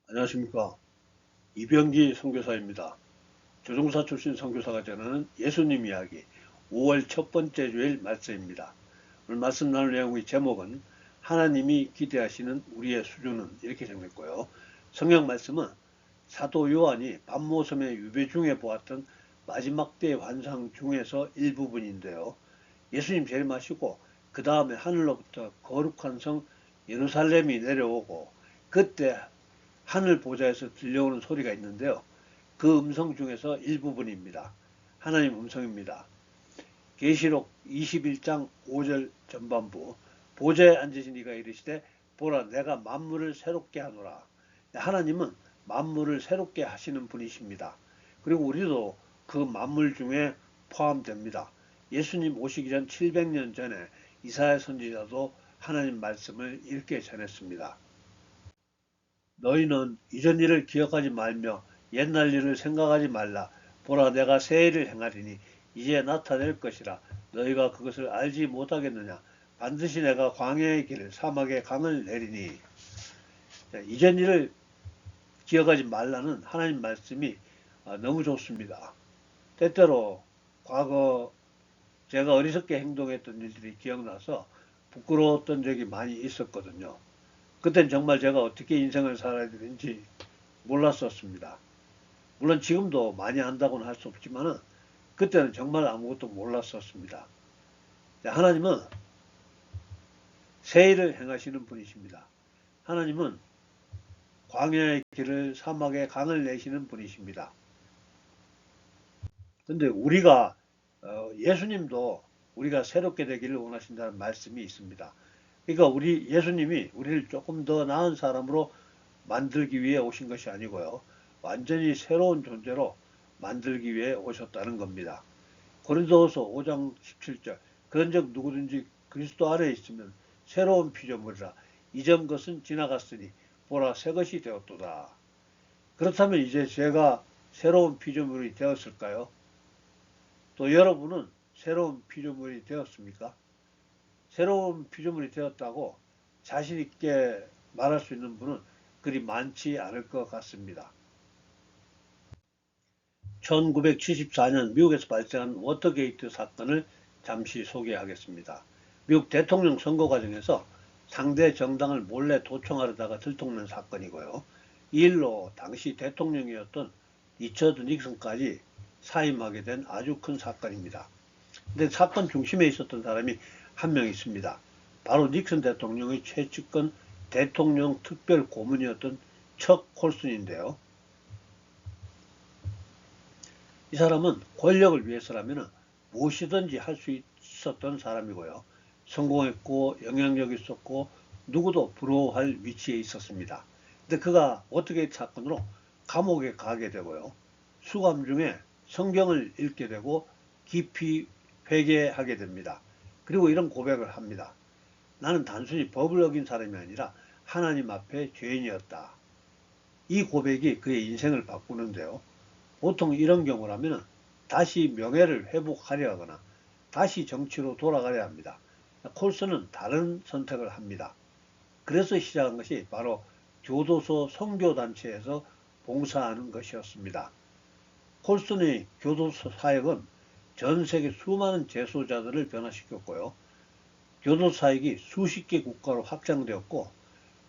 안녕하십니까. 이병기 선교사입니다. 조종사 출신 선교사가 전하는 예수님 이야기 5월 첫 번째 주일 말씀입니다. 오늘 말씀 나눌 내용의 제목은 하나님이 기대하시는 우리의 수준은 이렇게 정했고요. 성경 말씀은 사도 요한이 밤모섬의 유배 중에 보았던 마지막 때의 환상 중에서 일부분인데요. 예수님 재림하시고 그 다음에 하늘로부터 거룩한 성 예루살렘이 내려오고 그때 하늘 보좌에서 들려오는 소리가 있는데요. 그 음성 중에서 일부분입니다. 하나님 음성입니다. 계시록 21장 5절 전반부 보좌에 앉으신 이가 이르시되 보라 내가 만물을 새롭게 하노라. 하나님은 만물을 새롭게 하시는 분이십니다. 그리고 우리도 그 만물 중에 포함됩니다. 예수님 오시기 전 700년 전에 이사야 선지자도 하나님 말씀을 이렇게 전했습니다. 너희는 이전 일을 기억하지 말며 옛날 일을 생각하지 말라. 보라 내가 새 일을 행하리니 이제 나타낼 것이라. 너희가 그것을 알지 못하겠느냐. 반드시 내가 광야의 길을 사막의 강을 내리니. 이전 일을 기억하지 말라는 하나님 말씀이 너무 좋습니다. 때때로 과거 제가 어리석게 행동했던 일들이 기억나서 부끄러웠던 적이 많이 있었거든요. 그땐 정말 제가 어떻게 인생을 살아야 되는지 몰랐었습니다. 물론 지금도 많이 안다고는 할 수 없지만 그때는 정말 아무것도 몰랐었습니다. 하나님은 새 일을 행하시는 분이십니다. 하나님은 광야의 길을 사막의 강을 내시는 분이십니다. 근데 우리가 예수님도 우리가 새롭게 되기를 원하신다는 말씀이 있습니다. 그러니까 우리 예수님이 우리를 조금 더 나은 사람으로 만들기 위해 오신 것이 아니고요. 완전히 새로운 존재로 만들기 위해 오셨다는 겁니다. 고린도후서 5장 17절 그런즉 누구든지 그리스도 안에 있으면 새로운 피조물이라 이전 것은 지나갔으니 보라 새 것이 되었도다. 그렇다면 이제 제가 새로운 피조물이 되었을까요? 또 여러분은 새로운 피조물이 되었습니까? 새로운 피조물이 되었다고 자신 있게 말할 수 있는 분은 그리 많지 않을 것 같습니다. 1974년 미국에서 발생한 워터게이트 사건을 잠시 소개하겠습니다. 미국 대통령 선거 과정에서 상대 정당을 몰래 도청하려다가 들통난 사건이고요. 이 일로 당시 대통령이었던 리처드 닉슨까지 사임하게 된 아주 큰 사건입니다. 근데 사건 중심에 있었던 사람이 한 명 있습니다. 바로 닉슨 대통령의 최측근 대통령 특별 고문이었던 척 콜슨인데요. 이 사람은 권력을 위해서라면 무엇이든지 할 수 있었던 사람이고요. 성공했고 영향력 있었고 누구도 부러워할 위치에 있었습니다. 근데 그가 어떻게 사건으로 감옥에 가게 되고요. 수감 중에 성경을 읽게 되고 깊이 회개하게 됩니다. 그리고 이런 고백을 합니다. 나는 단순히 법을 어긴 사람이 아니라 하나님 앞에 죄인이었다. 이 고백이 그의 인생을 바꾸는데요. 보통 이런 경우라면 다시 명예를 회복하려 하거나 다시 정치로 돌아가려 합니다. 콜슨은 다른 선택을 합니다. 그래서 시작한 것이 바로 교도소 선교단체에서 봉사하는 것이었습니다. 콜슨의 교도소 사역은 전 세계 수많은 재소자들을 변화시켰고요. 교도소 사역이 수십 개 국가로 확장되었고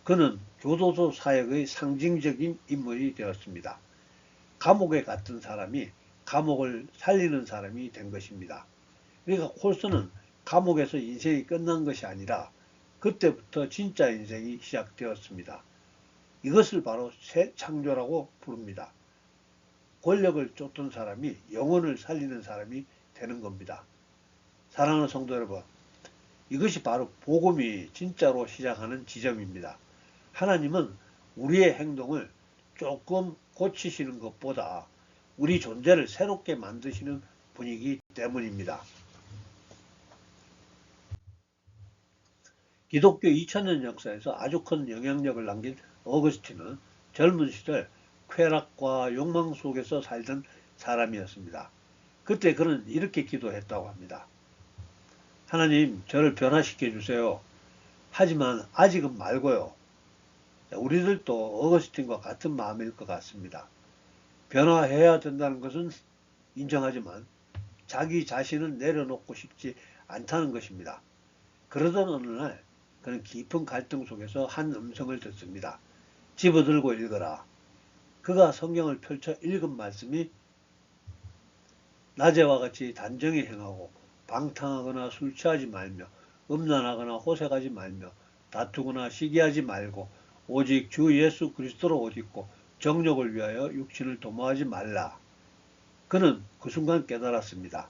그는 교도소 사역의 상징적인 인물이 되었습니다. 감옥에 갔던 사람이 감옥을 살리는 사람이 된 것입니다. 그러니까 콜슨은 감옥에서 인생이 끝난 것이 아니라 그때부터 진짜 인생이 시작되었습니다. 이것을 바로 새 창조라고 부릅니다. 권력을 쫓던 사람이 영혼을 살리는 사람이 되는 겁니다. 사랑하는 성도 여러분, 이것이 바로 복음이 진짜로 시작하는 지점입니다. 하나님은 우리의 행동을 조금 고치시는 것보다 우리 존재를 새롭게 만드시는 분이기 때문입니다. 기독교 2000년 역사에서 아주 큰 영향력을 남긴 어거스틴은 젊은 시절 쾌락과 욕망 속에서 살던 사람이었습니다. 그때 그는 이렇게 기도했다고 합니다. 하나님, 저를 변화시켜 주세요. 하지만 아직은 말고요. 우리들도 어거스틴과 같은 마음일 것 같습니다. 변화해야 된다는 것은 인정하지만 자기 자신은 내려놓고 싶지 않다는 것입니다. 그러던 어느 날 그는 깊은 갈등 속에서 한 음성을 듣습니다. 집어들고 읽어라. 그가 성경을 펼쳐 읽은 말씀이 낮에와 같이 단정히 행하고 방탕하거나 술 취하지 말며 음란하거나 호색하지 말며 다투거나 시기하지 말고 오직 주 예수 그리스도로 옷 입고 정욕을 위하여 육신을 도모하지 말라. 그는 그 순간 깨달았습니다.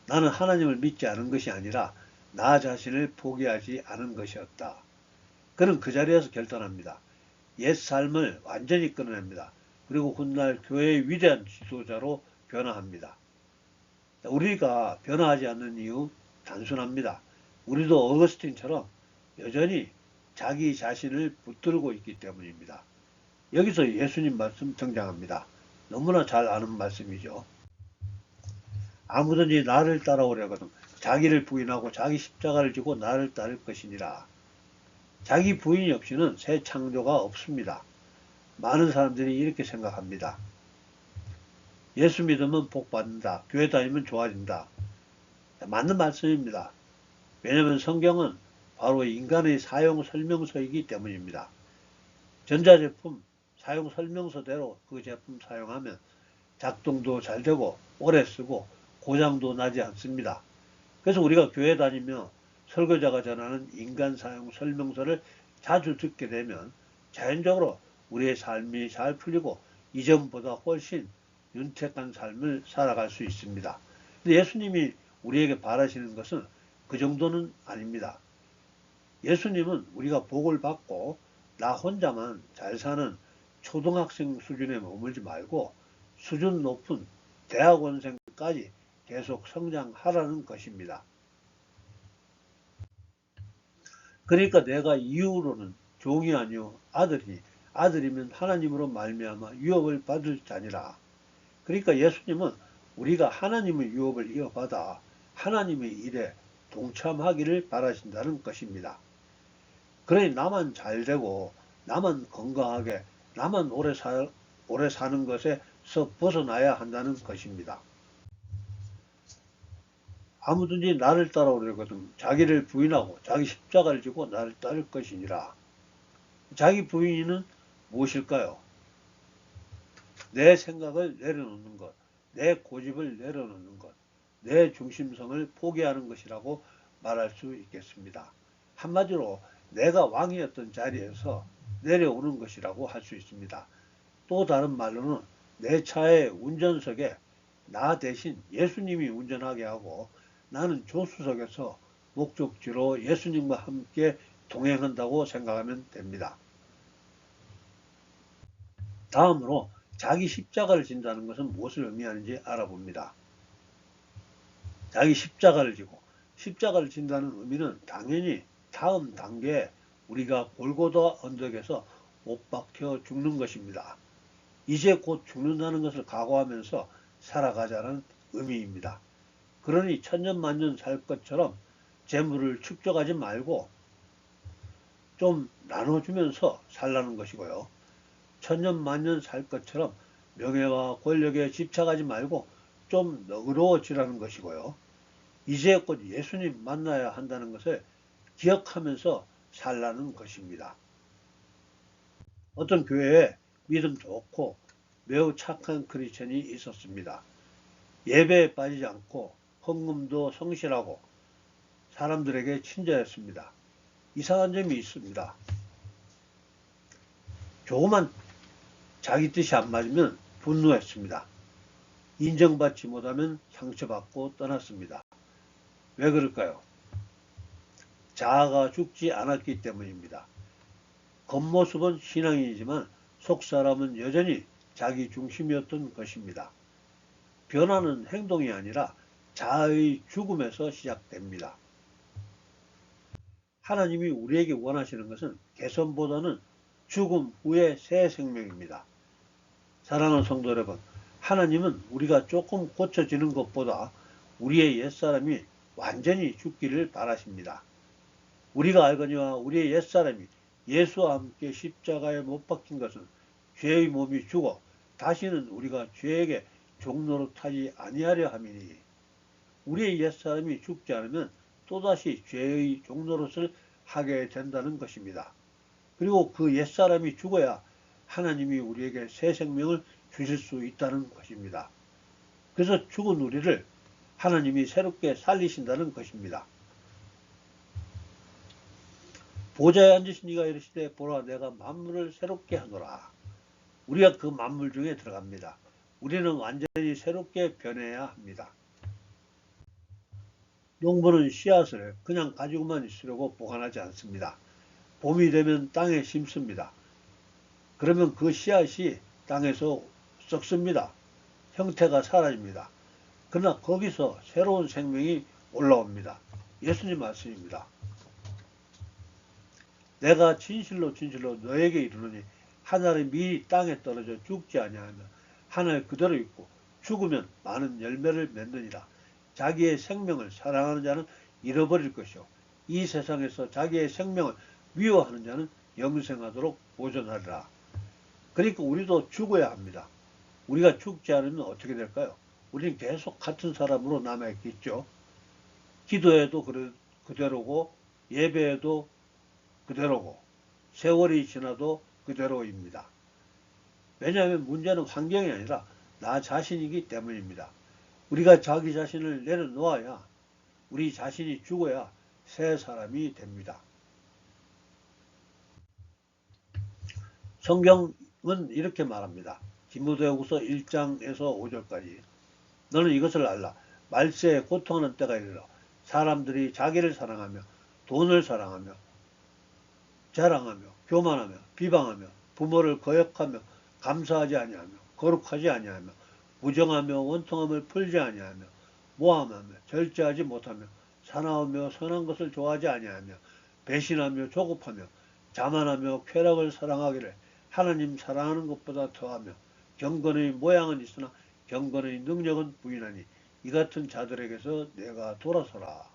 나는 하나님을 믿지 않은 것이 아니라 나 자신을 포기하지 않은 것이었다. 그는 그 자리에서 결단합니다. 옛 삶을 완전히 끊어냅니다. 그리고 훗날 교회의 위대한 지도자로 변화합니다. 우리가 변화하지 않는 이유 단순합니다. 우리도 어거스틴처럼 여전히 자기 자신을 붙들고 있기 때문입니다. 여기서 예수님 말씀 등장합니다. 너무나 잘 아는 말씀이죠. 아무든지 나를 따라오려거든 자기를 부인하고 자기 십자가를 지고 나를 따를 것이니라. 자기 부인이 없이는 새 창조가 없습니다. 많은 사람들이 이렇게 생각합니다. 예수 믿으면 복 받는다. 교회 다니면 좋아진다. 맞는 말씀입니다. 왜냐하면 성경은 바로 인간의 사용 설명서이기 때문입니다. 전자제품 사용 설명서대로 그 제품 사용하면 작동도 잘 되고 오래 쓰고 고장도 나지 않습니다. 그래서 우리가 교회 다니며 설교자가 전하는 인간 사용 설명서를 자주 듣게 되면 자연적으로 우리의 삶이 잘 풀리고 이전보다 훨씬 윤택한 삶을 살아갈 수 있습니다. 근데 예수님이 우리에게 바라시는 것은 그 정도는 아닙니다. 예수님은 우리가 복을 받고 나 혼자만 잘 사는 초등학생 수준에 머물지 말고 수준 높은 대학원생까지 계속 성장하라는 것입니다. 그러니까 내가 이후로는 종이 아니요 아들이니 아들이면 하나님으로 말미암아 유업을 받을 자니라. 그러니까 예수님은 우리가 하나님의 유업을 이어받아 하나님의 일에 동참하기를 바라신다는 것입니다. 그러니 나만 잘되고 나만 건강하게 나만 오래 사는 것에서 벗어나야 한다는 것입니다. 아무든지 나를 따라오려거든 자기를 부인하고 자기 십자가를 지고 나를 따를 것이니라. 자기 부인은 무엇일까요? 내 생각을 내려놓는 것, 내 고집을 내려놓는 것, 내 중심성을 포기하는 것이라고 말할 수 있겠습니다. 한마디로 내가 왕이었던 자리에서 내려오는 것이라고 할 수 있습니다. 또 다른 말로는 내 차의 운전석에 나 대신 예수님이 운전하게 하고 나는 조수석에서 목적지로 예수님과 함께 동행한다고 생각하면 됩니다. 다음으로 자기 십자가를 진다는 것은 무엇을 의미하는지 알아봅니다. 자기 십자가를 지고 십자가를 진다는 의미는 당연히 다음 단계에 우리가 골고다 언덕에서 못 박혀 죽는 것입니다. 이제 곧 죽는다는 것을 각오하면서 살아가자는 의미입니다. 그러니 천년만년 살 것처럼 재물을 축적하지 말고 좀 나눠주면서 살라는 것이고요. 천년만년 살 것처럼 명예와 권력에 집착하지 말고 좀 너그러워지라는 것이고요. 이제 곧 예수님 만나야 한다는 것을 기억하면서 살라는 것입니다. 어떤 교회에 믿음 좋고 매우 착한 크리스천이 있었습니다. 예배에 빠지지 않고 헌금도 성실하고 사람들에게 친절했습니다. 이상한 점이 있습니다. 조그만 자기 뜻이 안 맞으면 분노했습니다. 인정받지 못하면 상처받고 떠났습니다. 왜 그럴까요? 자아가 죽지 않았기 때문입니다. 겉모습은 신앙인이지만 속사람은 여전히 자기 중심이었던 것입니다. 변화는 행동이 아니라 자아의 죽음에서 시작됩니다. 하나님이 우리에게 원하시는 것은 개선보다는 죽음 후의 새 생명입니다. 사랑하는 성도 여러분, 하나님은 우리가 조금 고쳐지는 것보다 우리의 옛사람이 완전히 죽기를 바라십니다. 우리가 알거니와 우리의 옛사람이 예수와 함께 십자가에 못 박힌 것은 죄의 몸이 죽어 다시는 우리가 죄에게 종로로 타지 아니하려 함이니 우리의 옛사람이 죽지 않으면 또다시 죄의 종노릇을 하게 된다는 것입니다. 그리고 그 옛사람이 죽어야 하나님이 우리에게 새 생명을 주실 수 있다는 것입니다. 그래서 죽은 우리를 하나님이 새롭게 살리신다는 것입니다. 보좌에 앉으신 이가 이르시되 보라 내가 만물을 새롭게 하노라. 우리가 그 만물 중에 들어갑니다. 우리는 완전히 새롭게 변해야 합니다. 농부는 씨앗을 그냥 가지고만 있으려고 보관하지 않습니다. 봄이 되면 땅에 심습니다. 그러면 그 씨앗이 땅에서 썩습니다. 형태가 사라집니다. 그러나 거기서 새로운 생명이 올라옵니다. 예수님 말씀입니다. 내가 진실로 진실로 너에게 이르노니 하늘의 밀이 땅에 떨어져 죽지 아니하며 하늘 그대로 있고 죽으면 많은 열매를 맺느니라. 자기의 생명을 사랑하는 자는 잃어버릴 것이요 이 세상에서 자기의 생명을 미워하는 자는 영생하도록 보존하리라. 그러니까 우리도 죽어야 합니다. 우리가 죽지 않으면 어떻게 될까요? 우리는 계속 같은 사람으로 남아있겠죠. 기도해도 그대로고 예배해도 그대로고 세월이 지나도 그대로입니다. 왜냐하면 문제는 환경이 아니라 나 자신이기 때문입니다. 우리가 자기 자신을 내려놓아야 우리 자신이 죽어야 새 사람이 됩니다. 성경은 이렇게 말합니다. 디모데후서 1장에서 5절까지 너는 이것을 알라. 말세에 고통하는 때가 이르러 사람들이 자기를 사랑하며 돈을 사랑하며 자랑하며 교만하며 비방하며 부모를 거역하며 감사하지 아니하며 거룩하지 아니하며 부정하며 원통함을 풀지 아니하며 모함하며 절제하지 못하며 사나우며 선한 것을 좋아하지 아니하며 배신하며 조급하며 자만하며 쾌락을 사랑하기를 하나님 사랑하는 것보다 더하며 경건의 모양은 있으나 경건의 능력은 부인하니 이 같은 자들에게서 내가 돌아서라.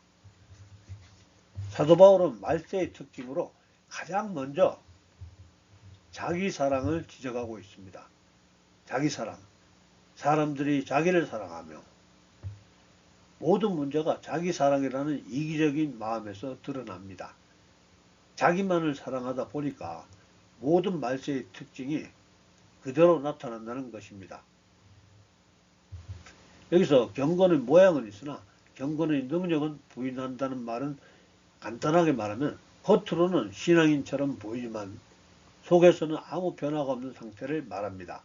사도 바울은 말세의 특징으로 가장 먼저 자기 사랑을 지적하고 있습니다. 자기 사랑. 사람들이 자기를 사랑하며 모든 문제가 자기 사랑이라는 이기적인 마음에서 드러납니다. 자기만을 사랑하다 보니까 모든 말세의 특징이 그대로 나타난다는 것입니다. 여기서 경건의 모양은 있으나 경건의 능력은 부인한다는 말은 간단하게 말하면 겉으로는 신앙인처럼 보이지만 속에서는 아무 변화가 없는 상태를 말합니다.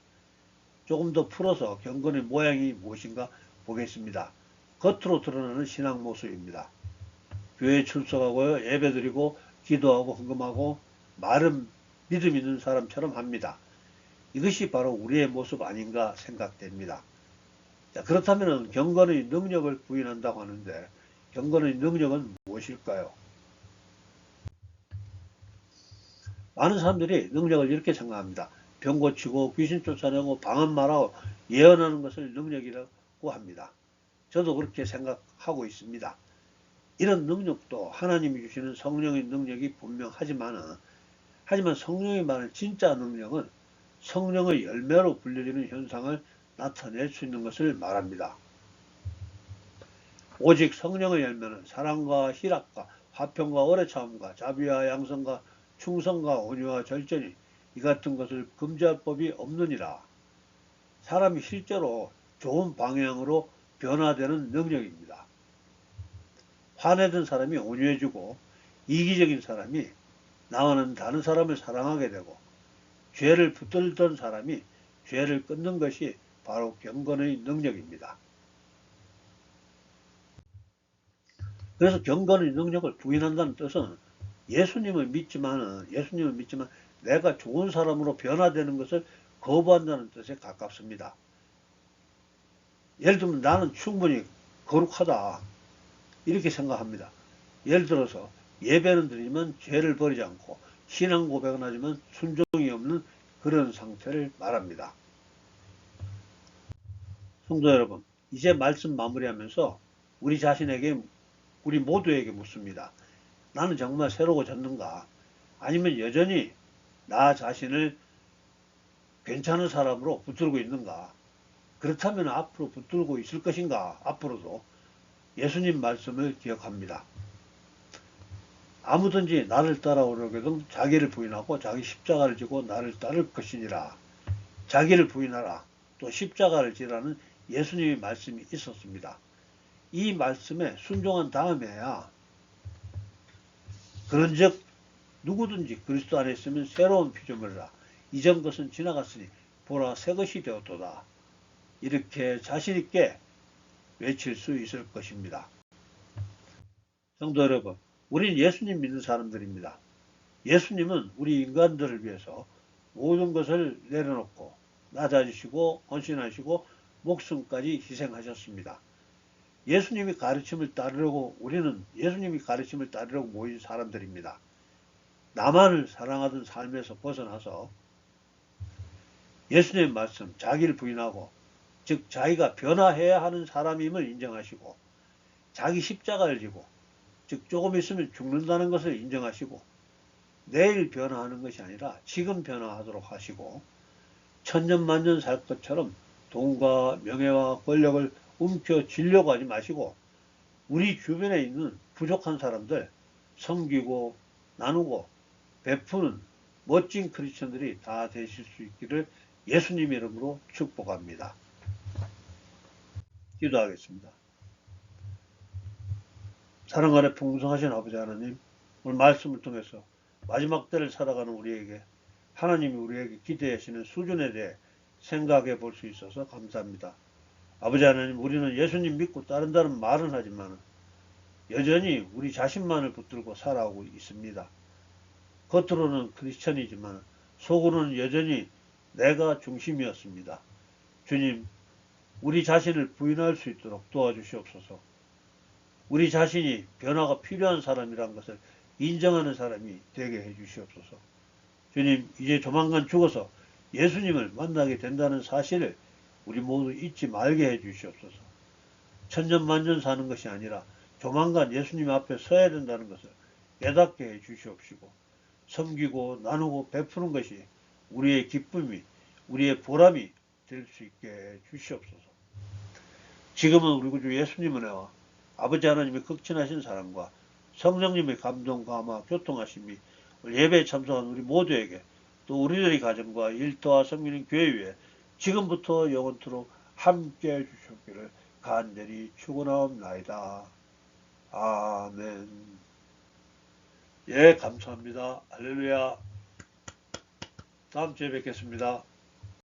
조금 더 풀어서 경건의 모양이 무엇인가 보겠습니다. 겉으로 드러나는 신앙 모습입니다. 교회에 출석하고 예배드리고 기도하고 헌금하고 말은 믿음 있는 사람처럼 합니다. 이것이 바로 우리의 모습 아닌가 생각됩니다. 자, 그렇다면 경건의 능력을 부인한다고 하는데 경건의 능력은 무엇일까요? 많은 사람들이 능력을 이렇게 생각합니다. 병 고치고 귀신 쫓아내고 방언 말하고 예언하는 것을 능력이라고 합니다. 저도 그렇게 생각하고 있습니다. 이런 능력도 하나님이 주시는 성령의 능력이 분명하지만 성령이 말하는 진짜 능력은 성령의 열매로 불려지는 현상을 나타낼 수 있는 것을 말합니다. 오직 성령의 열매는 사랑과 희락과 화평과 오래 참음과 자비와 양성과 충성과 온유와 절제니 이 같은 것을 금지할 법이 없느니라. 사람이 실제로 좋은 방향으로 변화되는 능력입니다. 화내던 사람이 온유해지고 이기적인 사람이 나와는 다른 사람을 사랑하게 되고 죄를 붙들던 사람이 죄를 끊는 것이 바로 경건의 능력입니다. 그래서 경건의 능력을 부인한다는 뜻은 예수님을 믿지만 내가 좋은 사람으로 변화되는 것을 거부한다는 뜻에 가깝습니다. 예를 들면 나는 충분히 거룩하다 이렇게 생각합니다. 예를 들어서 예배는 드리지만 죄를 버리지 않고 신앙 고백은 하지만 순종이 없는 그런 상태를 말합니다. 성도 여러분, 이제 말씀 마무리하면서 우리 모두에게 묻습니다. 나는 정말 새로워졌는가? 아니면 여전히 나 자신을 괜찮은 사람으로 붙들고 있는가? 그렇다면 앞으로 붙들고 있을 것인가? 앞으로도 예수님 말씀을 기억합니다. 아무든지 나를 따라오려거든 자기를 부인하고 자기 십자가를 지고 나를 따를 것이니라. 자기를 부인하라. 또 십자가를 지라는 예수님의 말씀이 있었습니다. 이 말씀에 순종한 다음에야 그런즉 누구든지 그리스도 안에 있으면 새로운 피조물이라. 이전 것은 지나갔으니 보라 새 것이 되었도다. 이렇게 자신 있게 외칠 수 있을 것입니다. 성도 여러분, 우린 예수님 믿는 사람들입니다. 예수님은 우리 인간들을 위해서 모든 것을 내려놓고 낮아지시고 헌신하시고 목숨까지 희생하셨습니다. 예수님이 가르침을 따르려고 우리는 예수님이 가르침을 따르려고 모인 사람들입니다. 나만을 사랑하던 삶에서 벗어나서 예수님의 말씀, 자기를 부인하고 즉 자기가 변화해야 하는 사람임을 인정하시고 자기 십자가를 지고 즉 조금 있으면 죽는다는 것을 인정하시고 내일 변화하는 것이 아니라 지금 변화하도록 하시고 천년만년 살 것처럼 돈과 명예와 권력을 움켜쥐려고 하지 마시고 우리 주변에 있는 부족한 사람들 섬기고 나누고 베푸는 멋진 크리스천들이 다 되실 수 있기를 예수님 이름으로 축복합니다. 기도하겠습니다. 사랑 아래 풍성하신 아버지 하나님, 오늘 말씀을 통해서 마지막 때를 살아가는 우리에게 하나님이 우리에게 기대하시는 수준에 대해 생각해 볼 수 있어서 감사합니다. 아버지 하나님, 우리는 예수님 믿고 따른다는 말은 하지만 여전히 우리 자신만을 붙들고 살아오고 있습니다. 겉으로는 크리스천이지만 속으로는 여전히 내가 중심이었습니다. 주님, 우리 자신을 부인할 수 있도록 도와주시옵소서. 우리 자신이 변화가 필요한 사람이란 것을 인정하는 사람이 되게 해주시옵소서. 주님, 이제 조만간 죽어서 예수님을 만나게 된다는 사실을 우리 모두 잊지 말게 해주시옵소서. 천년만년 사는 것이 아니라 조만간 예수님 앞에 서야 된다는 것을 깨닫게 해주시옵시고 섬기고 나누고 베푸는 것이 우리의 기쁨이 우리의 보람이 될 수 있게 해주시옵소서. 지금은 우리 구주 예수님 은혜와 아버지 하나님의 극진하신 사랑과 성령님의 감동, 감화, 교통하심이 예배에 참석한 우리 모두에게 또 우리들의 가정과 일터와 섬기는 교회 위에 지금부터 영원토록 함께 해주시기를 간절히 축원하옵나이다. 아멘. 예, 감사합니다. 할렐루야. 다음 주에 뵙겠습니다.